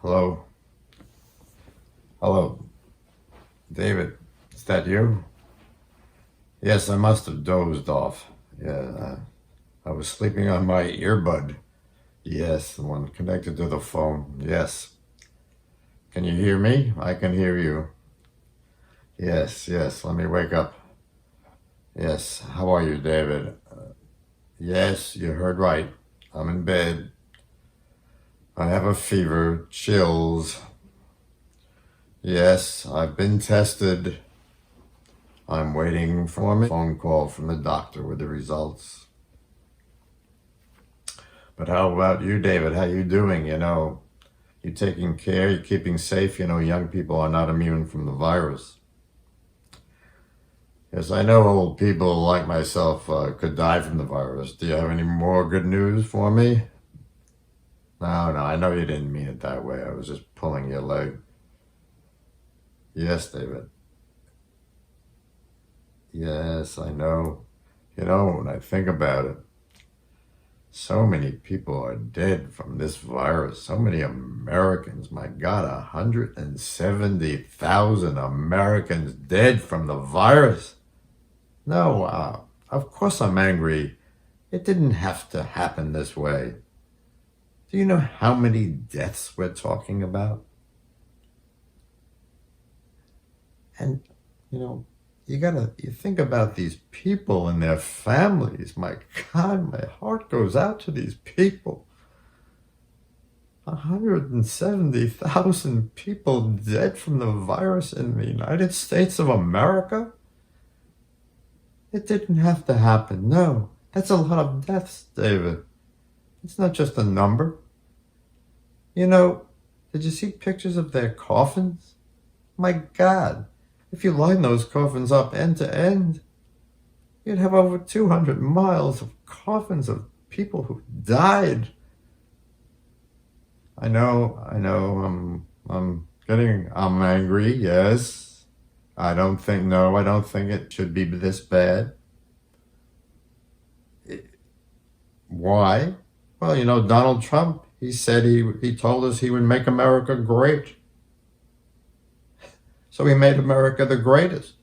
Hello? Hello, David. Is that you? Yes, I must have dozed off. I was sleeping on my earbud. Yes, the one connected to the phone. Yes. Can you hear me? I can hear you. Yes. Let me wake up. Yes. How are you, David? Yes, you heard right. I'm in bed. I have a fever, chills. Yes, I've been tested. I'm waiting for a phone call from the doctor with the results. But how about you, David? How you doing? You taking care? You keeping safe? Young people are not immune from the virus. Yes, I know old people like myself could die from the virus. Do you have any more good news for me? No, I know you didn't mean it that way. I was just pulling your leg. Yes, David. Yes, I know. When I think about it, so many people are dead from this virus. So many Americans. My God, 170,000 Americans dead from the virus. No, of course I'm angry. It didn't have to happen this way. Do you know how many deaths we're talking about? And, you know, you think about these people and their families. My God, my heart goes out to these people. 170,000 people dead from the virus in the United States of America? It didn't have to happen. No, that's a lot of deaths, David. It's not just a number. Did you see pictures of their coffins? My God, if you line those coffins up end to end, you'd have over 200 miles of coffins of people who died. I know, I'm angry, yes. I don't think it should be this bad. Why? Well, Donald Trump, he said he told us he would make America great. So he made America the greatest.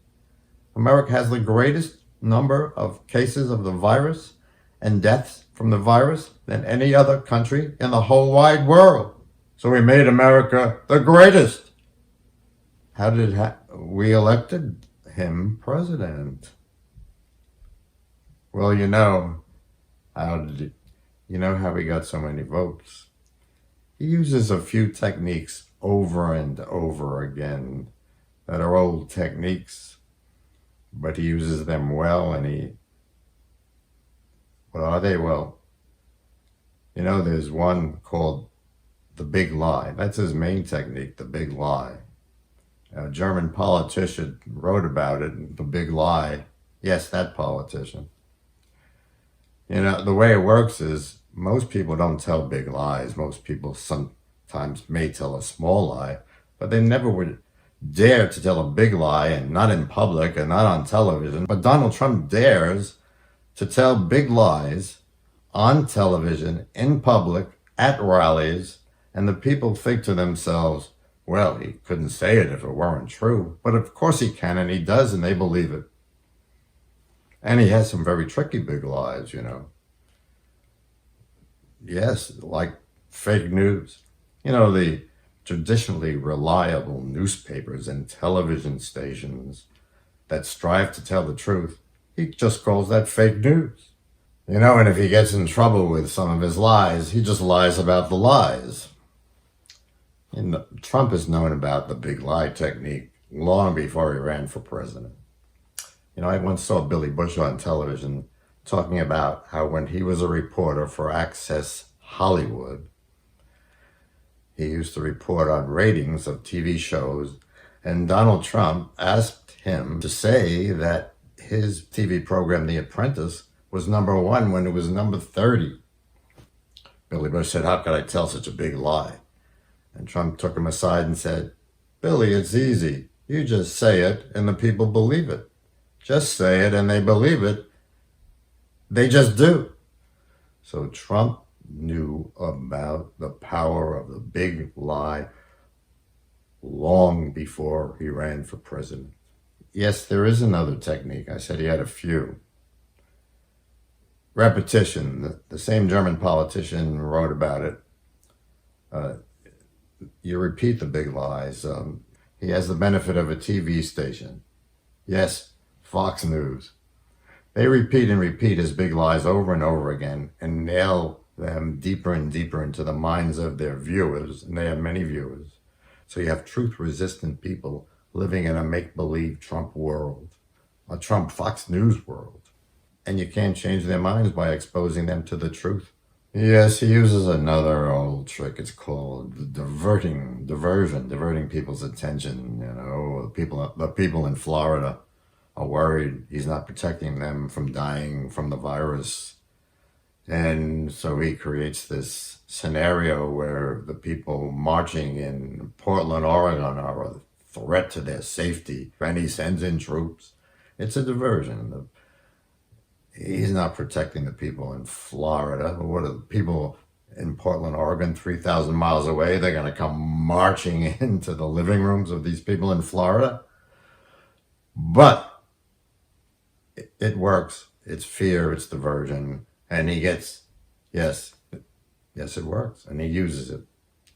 America has the greatest number of cases of the virus and deaths from the virus than any other country in the whole wide world. So we made America the greatest. How did we elected him president? Well, how he got so many votes? He uses a few techniques over and over again that are old techniques, but he uses them well, what are they? Well, there's one called the big lie. That's his main technique, the big lie. A German politician wrote about it, the big lie. Yes, that politician. The way it works is most people don't tell big lies. Most people sometimes may tell a small lie, but they never would dare to tell a big lie, and not in public and not on television. But Donald Trump dares to tell big lies on television, in public, at rallies, and the people think to themselves, well, he couldn't say it if it weren't true. But of course he can, and he does, and they believe it. And he has some very tricky big lies, Yes, like fake news. The traditionally reliable newspapers and television stations that strive to tell the truth, he just calls that fake news. And if he gets in trouble with some of his lies, he just lies about the lies. And Trump is known about the big lie technique long before he ran for president. I once saw Billy Bush on television talking about how when he was a reporter for Access Hollywood, he used to report on ratings of TV shows, and Donald Trump asked him to say that his TV program, The Apprentice, was number one when it was number 30. Billy Bush said, how could I tell such a big lie? And Trump took him aside and said, Billy, it's easy. You just say it and the people believe it. Just say it and they believe it. They just do. So Trump knew about the power of the big lie long before he ran for president. Yes, there is another technique. I said he had a few. Repetition. The same German politician wrote about it. You repeat the big lies. He has the benefit of a TV station. Yes, Fox News. They repeat and repeat his big lies over and over again and nail them deeper and deeper into the minds of their viewers, and they have many viewers. So you have truth-resistant people living in a make-believe Trump world, a Trump Fox News world. And you can't change their minds by exposing them to the truth. Yes, he uses another old trick. It's called diverting people's attention. You know, the people in Florida are worried he's not protecting them from dying from the virus. And so he creates this scenario where the people marching in Portland, Oregon are a threat to their safety. And he sends in troops. It's a diversion. He's not protecting the people in Florida. What are the people in Portland, Oregon, 3,000 miles away? They're going to come marching into the living rooms of these people in Florida? But it works. It's fear, it's diversion. And he gets, yes, it works. And he uses it.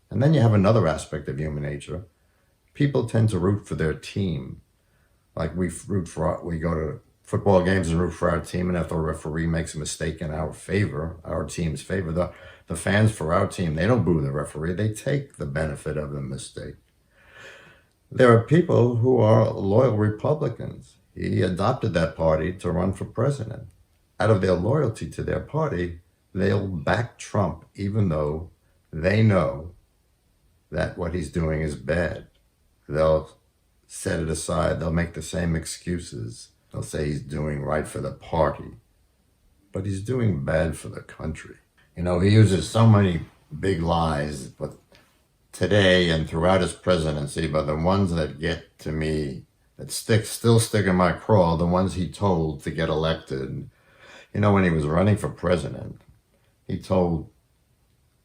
And then you have another aspect of human nature. People tend to root for their team. Like we go to football games and root for our team, and if the referee makes a mistake in our favor, our team's favor, the fans for our team, they don't boo the referee, they take the benefit of the mistake. There are people who are loyal Republicans. He adopted that party to run for president. Out of their loyalty to their party, they'll back Trump even though they know that what he's doing is bad. They'll set it aside, they'll make the same excuses. They'll say he's doing right for the party, but he's doing bad for the country. You know, he uses so many big lies, but today and throughout his presidency, but the ones that get to me, that still stick in my craw, the ones he told to get elected. You know, when he was running for president, he told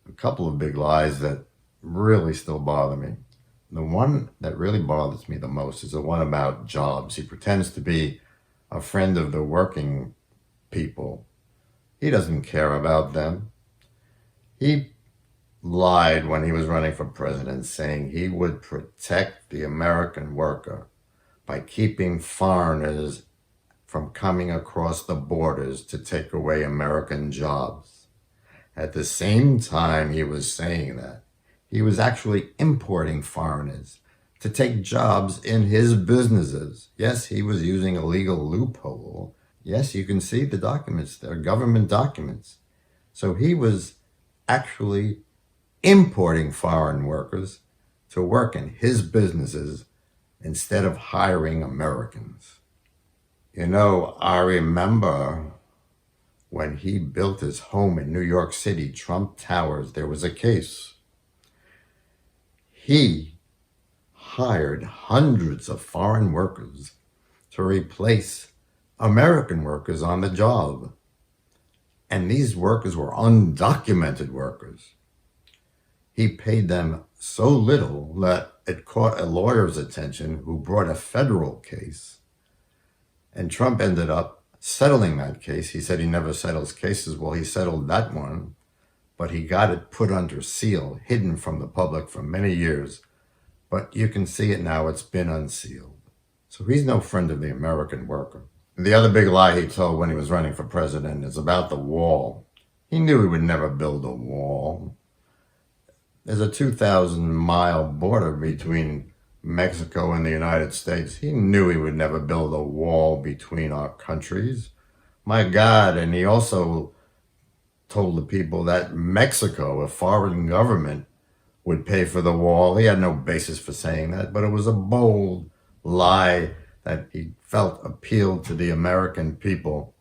a couple of big lies that really still bother me. The one that really bothers me the most is the one about jobs. He pretends to be a friend of the working people. He doesn't care about them. He lied when he was running for president, saying he would protect the American worker by keeping foreigners from coming across the borders to take away American jobs. At the same time he was saying that, he was actually importing foreigners to take jobs in his businesses. Yes, he was using a legal loophole. Yes, you can see the documents. They're government documents. So he was actually importing foreign workers to work in his businesses instead of hiring Americans. You know, I remember when he built his home in New York City, Trump Towers, there was a case. He hired hundreds of foreign workers to replace American workers on the job. And these workers were undocumented workers. He paid them so little that it caught a lawyer's attention who brought a federal case. And Trump ended up settling that case. He said he never settles cases. Well, he settled that one, but he got it put under seal, hidden from the public for many years. But you can see it now, it's been unsealed. So he's no friend of the American worker. The other big lie he told when he was running for president is about the wall. He knew he would never build a wall. There's a 2,000-mile border between Mexico and the United States. He knew he would never build a wall between our countries. My God, and he also told the people that Mexico, a foreign government, would pay for the wall. He had no basis for saying that, but it was a bold lie that he felt appealed to the American people.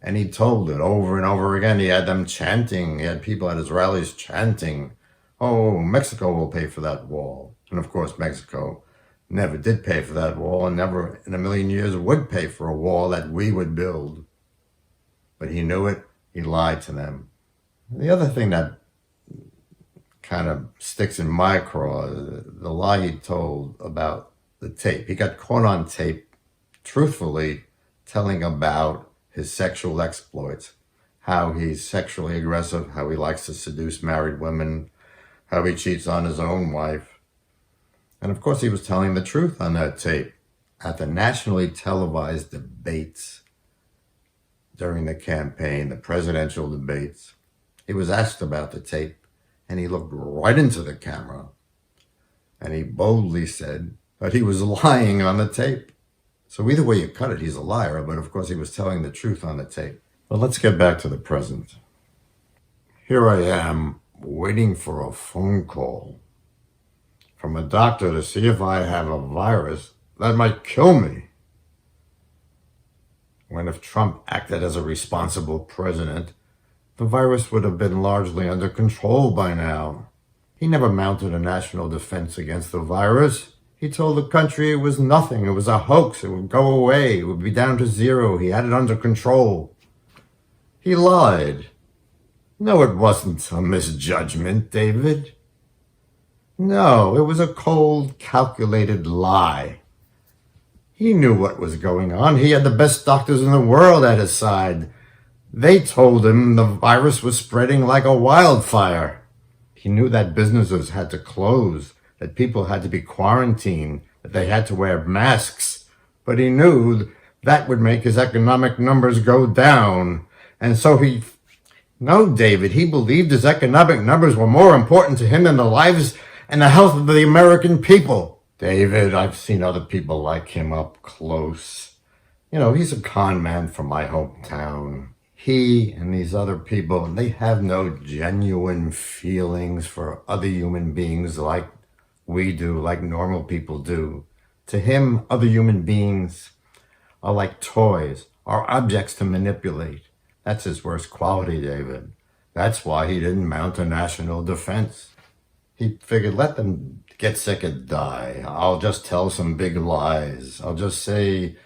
And he told it over and over again. He had them chanting. He had people at his rallies chanting, oh, Mexico will pay for that wall. And of course, Mexico never did pay for that wall and never in a million years would pay for a wall that we would build. But he knew it. He lied to them. The other thing that kind of sticks in my craw, the lie he told about the tape. He got caught on tape, truthfully telling about his sexual exploits, how he's sexually aggressive, how he likes to seduce married women, how he cheats on his own wife. And of course, he was telling the truth on that tape. At the nationally televised debates during the campaign, the presidential debates, he was asked about the tape, and he looked right into the camera, and he boldly said that he was lying on the tape. So either way you cut it, he's a liar, but of course he was telling the truth on the tape. But let's get back to the present. Here I am waiting for a phone call from a doctor to see if I have a virus that might kill me. When if Trump acted as a responsible president, the virus would have been largely under control by now. He never mounted a national defense against the virus. He told the country it was nothing, it was a hoax, it would go away, it would be down to zero, he had it under control. He lied. No, it wasn't a misjudgment, David. No, it was a cold, calculated lie. He knew what was going on. He had the best doctors in the world at his side. They told him the virus was spreading like a wildfire. He knew that businesses had to close, that people had to be quarantined, that they had to wear masks. But he knew that would make his economic numbers go down. And so no, David, he believed his economic numbers were more important to him than the lives and the health of the American people. David, I've seen other people like him up close. You know, he's a con man from my hometown. He and these other people, they have no genuine feelings for other human beings like we do, like normal people do. To him, other human beings are like toys, are objects to manipulate. That's his worst quality, David. That's why he didn't mount a national defense. He figured, let them get sick and die. I'll just tell some big lies. I'll just say,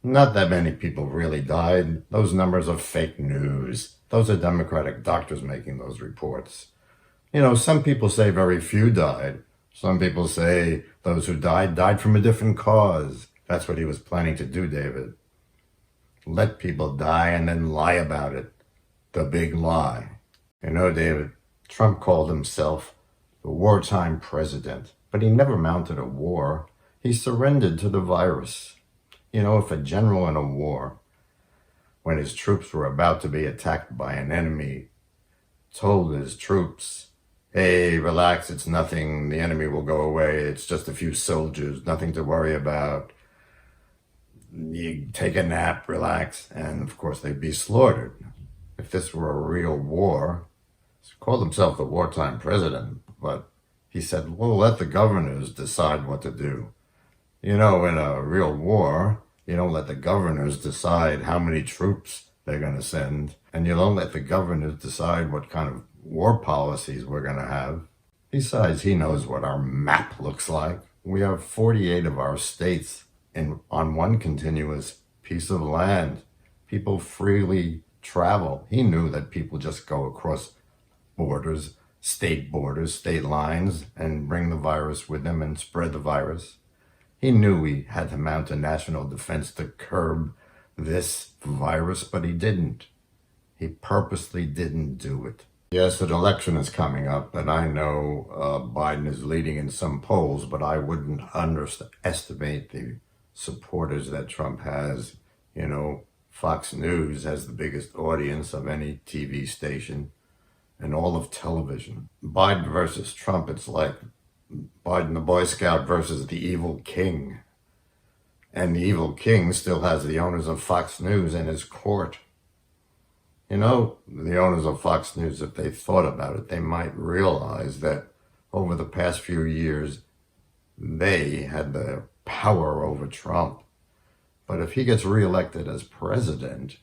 not that many people really died. Those numbers are fake news. Those are Democratic doctors making those reports. You know, some people say very few died. Some people say those who died from a different cause. That's what he was planning to do, David. Let people die and then lie about it. The big lie. You know, David, Trump called himself the wartime president, but he never mounted a war. He surrendered to the virus. You know, if a general in a war, when his troops were about to be attacked by an enemy, told his troops, hey, relax, it's nothing, the enemy will go away, it's just a few soldiers, nothing to worry about. You take a nap, relax, and of course they'd be slaughtered. If this were a real war, he called himself the wartime president, but he said, well, let the governors decide what to do. You know, in a real war, you don't let the governors decide how many troops they're going to send, and you don't let the governors decide what kind of war policies we're going to have. Besides, he knows what our map looks like. We have 48 of our states on one continuous piece of land. People freely travel. He knew that people just go across borders, state lines, and bring the virus with them and spread the virus. He knew we had to mount a national defense to curb this virus, but he didn't. He purposely didn't do it. Yes, an election is coming up, and I know Biden is leading in some polls, but I wouldn't underestimate the supporters that Trump has. You know, Fox News has the biggest audience of any TV station in all of television. Biden versus Trump, it's like Biden the Boy Scout versus the evil king. And the evil king still has the owners of Fox News in his court. You know, the owners of Fox News, if they thought about it, they might realize that over the past few years, they had the power over Trump. But if he gets reelected as president,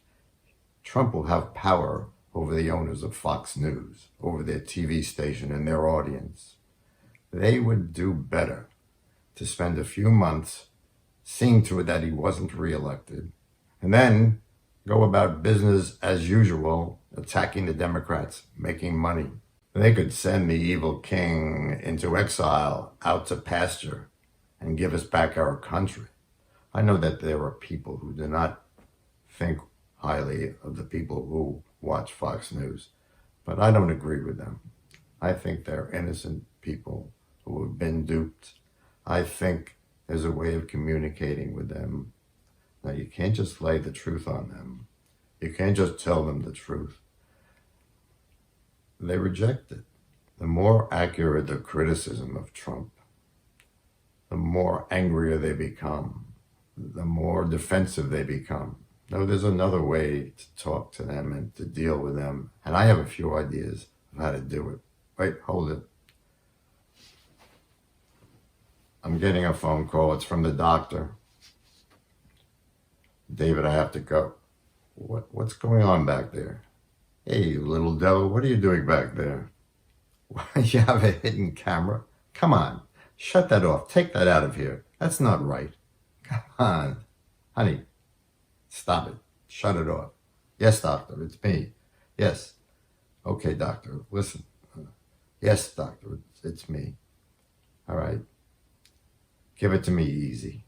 Trump will have power over the owners of Fox News, over their TV station and their audience. They would do better to spend a few months seeing to it that he wasn't reelected, and then go about business as usual, attacking the Democrats, making money. They could send the evil king into exile, out to pasture, and give us back our country. I know that there are people who do not think highly of the people who watch Fox News, but I don't agree with them. I think they're innocent people who have been duped. I think there's a way of communicating with them. Now, you can't just lay the truth on them. You can't just tell them the truth. They reject it. The more accurate the criticism of Trump, the more angrier they become, the more defensive they become. No, there's another way to talk to them and to deal with them. And I have a few ideas of how to do it. Wait, hold it. I'm getting a phone call. It's from the doctor. David, I have to go. What's going on back there? Hey, you little devil, what are you doing back there? You have a hidden camera? Come on, shut that off. Take that out of here. That's not right. Come on. Honey, stop it. Shut it off. Yes, doctor, it's me. Yes. Okay, doctor, listen. Yes, doctor, it's me. All right. Give it to me easy.